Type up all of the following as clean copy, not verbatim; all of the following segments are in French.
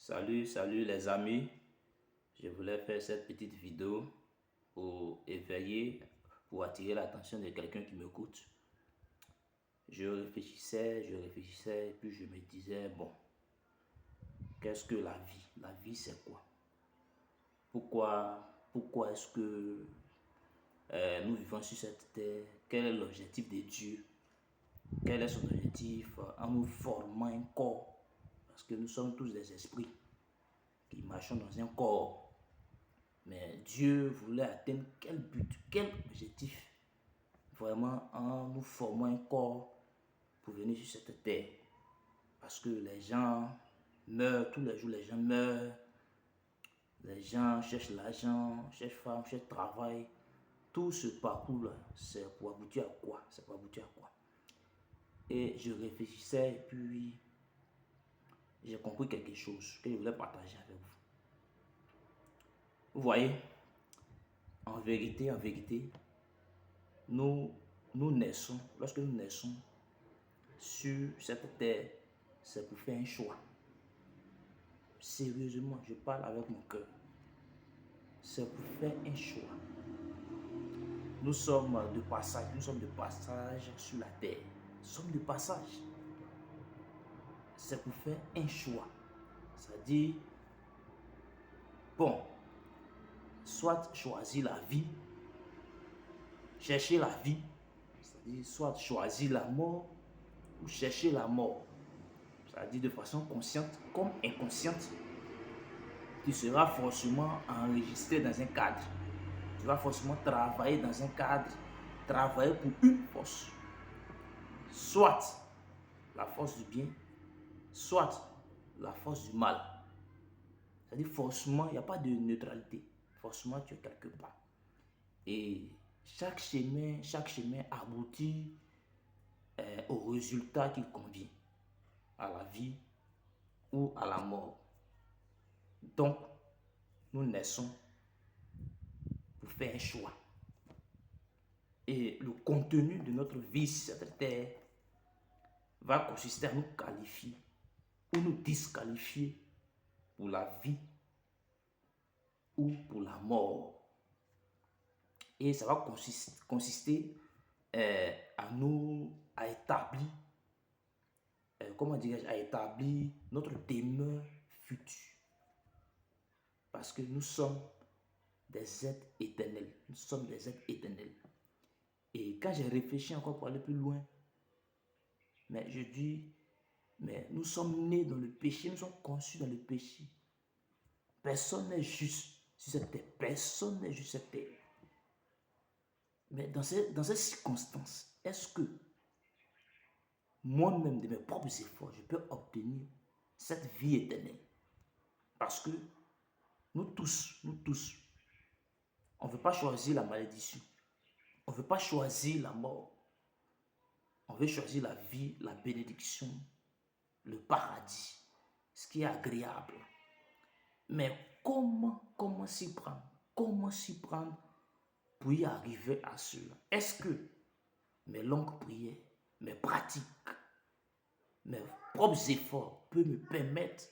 Salut les amis. Je voulais faire cette petite vidéo pour éveiller, pour attirer l'attention de quelqu'un qui m'écoute. Je réfléchissais, et puis je me disais, bon, qu'est-ce que la vie? La vie, c'est quoi? Pourquoi est-ce que nous vivons sur cette terre? Quel est l'objectif de Dieu? Quel est son objectif en nous formant un corps? Parce que nous sommes tous des esprits qui marchons dans un corps. Mais Dieu voulait atteindre quel but, quel objectif? Vraiment en nous formant un corps pour venir sur cette terre. Parce que les gens meurent, tous les jours les gens meurent. Les gens cherchent l'argent, cherchent femme, cherchent travail. Tout ce parcours-là, c'est pour aboutir à quoi? C'est pour aboutir à quoi? Et je réfléchissais et puis j'ai compris quelque chose que je voulais partager avec vous. Vous voyez, en vérité, nous naissons, lorsque nous naissons sur cette terre, c'est pour faire un choix. Sérieusement, je parle avec mon cœur. C'est pour faire un choix. Nous sommes de passage sur la terre. Nous sommes de passage. C'est pour faire un choix. C'est-à-dire, bon, soit choisir la vie, chercher la vie, c'est-à-dire soit choisir la mort ou chercher la mort. C'est-à-dire de façon consciente comme inconsciente. Tu seras forcément enregistré dans un cadre. Tu vas forcément travailler dans un cadre, travailler pour une force. Soit la force du bien, soit la force du mal. C'est-à-dire forcément, il n'y a pas de neutralité. Forcément, tu es quelque part. Et chaque chemin aboutit au résultat qui convient, à la vie ou à la mort. Donc, nous naissons pour faire un choix. Et le contenu de notre vie sur cette terre va consister à nous qualifier ou nous disqualifier pour la vie ou pour la mort. Et ça va consister à établir, à établir notre demeure future. Parce que nous sommes des êtres éternels. Nous sommes des êtres éternels. Et quand j'ai réfléchi encore pour aller plus loin, mais je dis, mais nous sommes nés dans le péché, nous sommes conçus dans le péché. Personne n'est juste sur cette terre. Personne n'est juste sur cette terre. Mais dans ces circonstances, est-ce que moi-même, de mes propres efforts, je peux obtenir cette vie éternelle? Parce que nous tous, on ne veut pas choisir la malédiction. On ne veut pas choisir la mort. On veut choisir la vie, la bénédiction, le paradis, ce qui est agréable. Mais comment s'y prendre? Comment s'y prendre pour y arriver à cela? Est-ce que mes longues prières, mes pratiques, mes propres efforts peuvent me permettre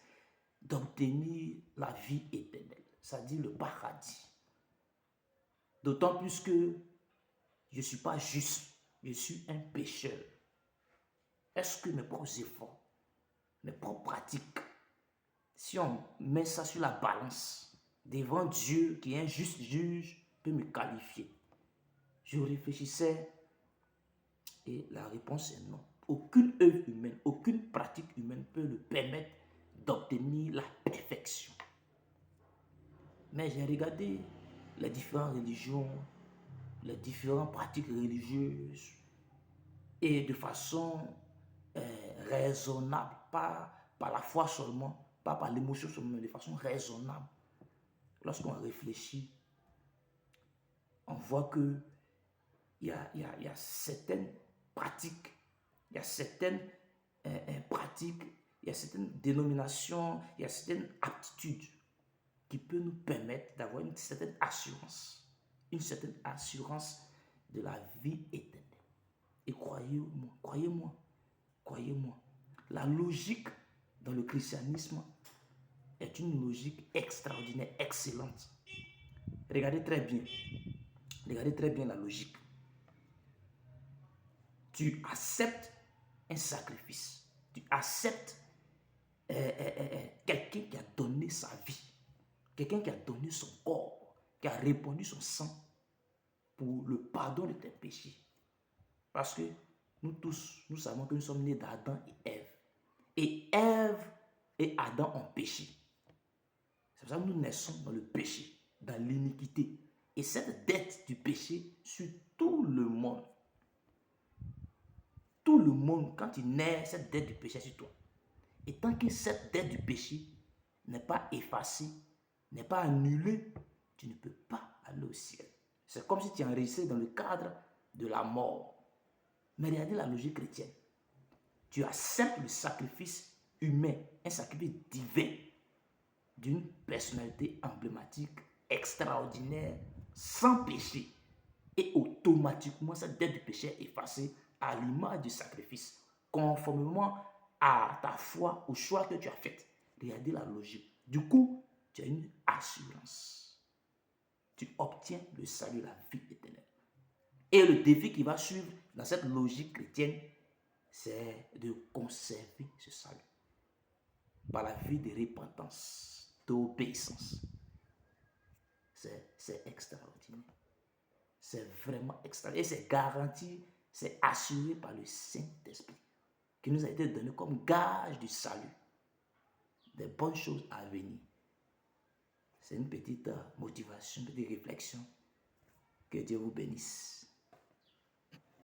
d'obtenir la vie éternelle, c'est-à-dire le paradis? D'autant plus que je ne suis pas juste, je suis un pécheur. Est-ce que mes propres efforts, mes propres pratiques, si on met ça sur la balance devant Dieu qui est un juste juge, peut me qualifier? Je réfléchissais et la réponse est non. Aucune œuvre humaine, aucune pratique humaine peut le permettre d'obtenir la perfection. Mais j'ai regardé les différentes religions, les différentes pratiques religieuses et de façon raisonnable, pas par la foi seulement, pas par l'émotion seulement, mais de façon raisonnable. Lorsqu'on réfléchit, on voit que il y a certaines pratiques, il y a certaines pratiques, il y a certaines dénominations, il y a certaines aptitudes qui peuvent nous permettre d'avoir une certaine assurance de la vie éternelle. Et croyez-moi, la logique dans le christianisme est une logique extraordinaire, excellente. Regardez très bien. Regardez très bien la logique. Tu acceptes un sacrifice. Tu acceptes quelqu'un qui a donné sa vie. Quelqu'un qui a donné son corps, qui a répandu son sang pour le pardon de tes péchés. Parce que nous tous, nous savons que nous sommes nés d'Adam et Ève. Et Ève et Adam ont péché. C'est pour ça que nous naissons dans le péché, dans l'iniquité. Et cette dette du péché sur tout le monde. Tout le monde, quand il naît, cette dette du péché sur toi. Et tant que cette dette du péché n'est pas effacée, n'est pas annulée, tu ne peux pas aller au ciel. C'est comme si tu enregistrais dans le cadre de la mort. Mais regardez la logique chrétienne. Tu acceptes le sacrifice humain, un sacrifice divin, d'une personnalité emblématique, extraordinaire, sans péché. Et automatiquement, cette dette du péché est effacée à l'image du sacrifice, conformément à ta foi, au choix que tu as fait. Regardez la logique. Du coup, tu as une assurance. Tu obtiens le salut, la vie éternelle. Et le défi qui va suivre dans cette logique chrétienne, c'est de conserver ce salut par la vie de repentance, d'obéissance. C'est extraordinaire. C'est vraiment extraordinaire. Et c'est garanti, c'est assuré par le Saint-Esprit qui nous a été donné comme gage du salut, des bonnes choses à venir. C'est une petite motivation, une petite réflexion. Que Dieu vous bénisse.